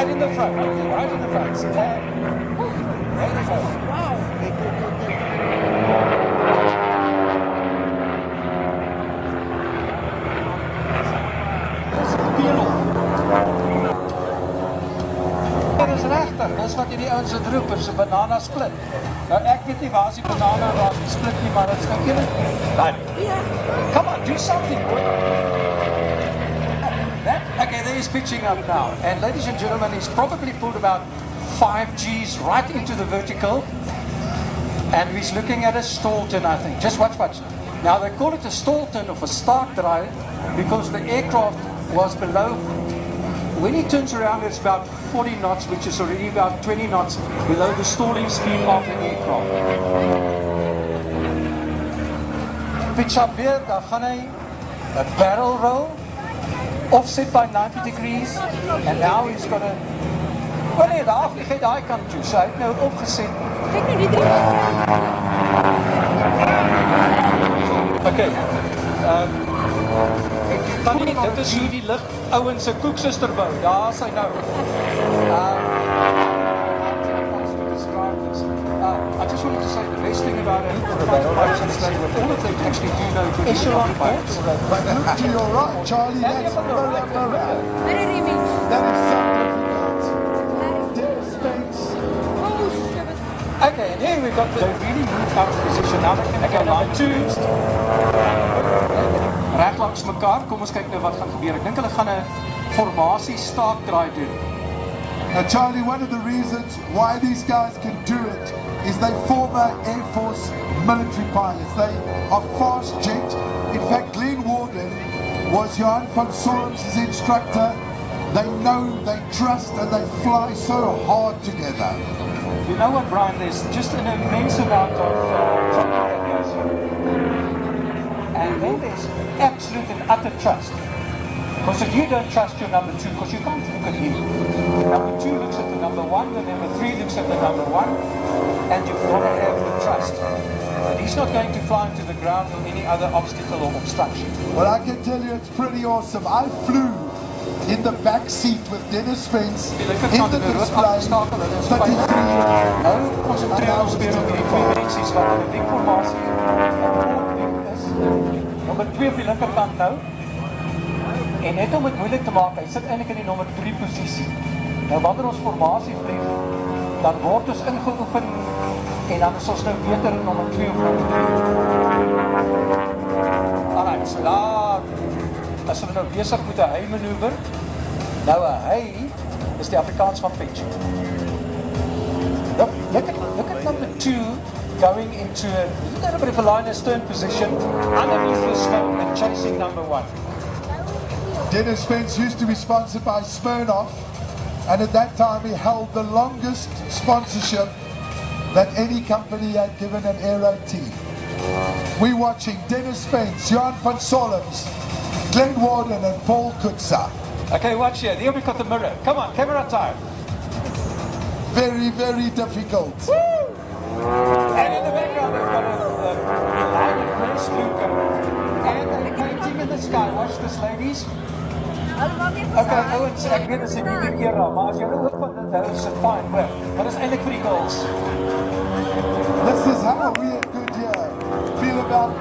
Right in the front. Right in the front. There you go. Wow. Dit is regtig, dis wat hierdie ouens het roep, is 'n banana split. Nou ek weet nie waar is die banana en waar is die split nie, maar dit is nou eerlik. Come on, do something. Okay, there he's pitching up now. And ladies and gentlemen, he's probably pulled about 5 Gs right into the vertical. And he's looking at a stall turn, I think. Just watch. Now they call it a stall turn of a start drive because the aircraft was below. When he turns around, it's about 40 knots, which is already about 20 knots below the stalling speed of the aircraft. Pitch up here, dan gaan hy a barrel roll, offset by 90 degrees, and now he's got a... Well, nee, daar vlieg hy daai kant toe, so hy het nou opgeset. Kijk nu die drie. Okay. Dit is hoe die lig ouens se koeksuster bou. Daar is hy nou. I just wanted to say the best thing about it, all of them actually do know good Airshow on pilots. But look to your right, Charlie, that's very Very remix. That is so difficult. Dead space. Oh, shit. Okay, and here we've got the really moved out of position. Now they can go line 2. Reg langs mekaar. Kom ons kyk nou wat gaan gebeur. Ek dink hulle gaan 'n formasie staakdraai doen. Now, Charlie, one of the reasons why these guys can do it is they former Air Force military pilots. They are fast jet. In fact, Glenn Warden was Johan van Sorum's instructor. They know, they trust, and they fly so hard together. You know what, Brian? There's just an immense amount of training that goes on. And then there's absolute and utter trust. Because if you don't trust your number 2, because you can't look at him. Number 2 looks at the number 1, the number 3 looks at the number 1, and you've got to have the trust. And he's not going to fly into the ground or any other obstacle or obstruction. Well, I can tell you it's pretty awesome. I flew in the back seat with Dennis Spence in the display 33 Nou, concentreer ons weer op die twee mensies wat in die formasie is. Nommer 2 op die linkerkant nou. En net om het moeilik te maak, hy sit eintlik in die nommer 3 posisie. Nou wanneer ons formasie vlieg, dan word ons ingeoefen en dan is ons nou beter in nommer 2 of nommer 3. Alright, so daar as hulle nou besig met 'n hy manoeuvre. Nou 'n hy is die Afrikaans van pitch. Look at number 2 going into a little bit of a line astern position underneath the smoke and chasing number 1. Dennis Spence used to be sponsored by Smirnoff, and at that time he held the longest sponsorship that any company had given an aero team. We're watching Dennis Spence, Johan van Solms, Glenn Warden and Paul Kutza. Okay, watch here. Here we've got the mirror. Come on, camera time. Very, very difficult. Woo! And in the background we've got a line of blue smoke and a painting in the sky. Watch this, ladies. Okay, ouens, ek weet dit is nie die era, maar as jy nou ook van dit hou, is it fine, well. Maar dit is eintlik vir die girls. This is how we at Goodyear feel about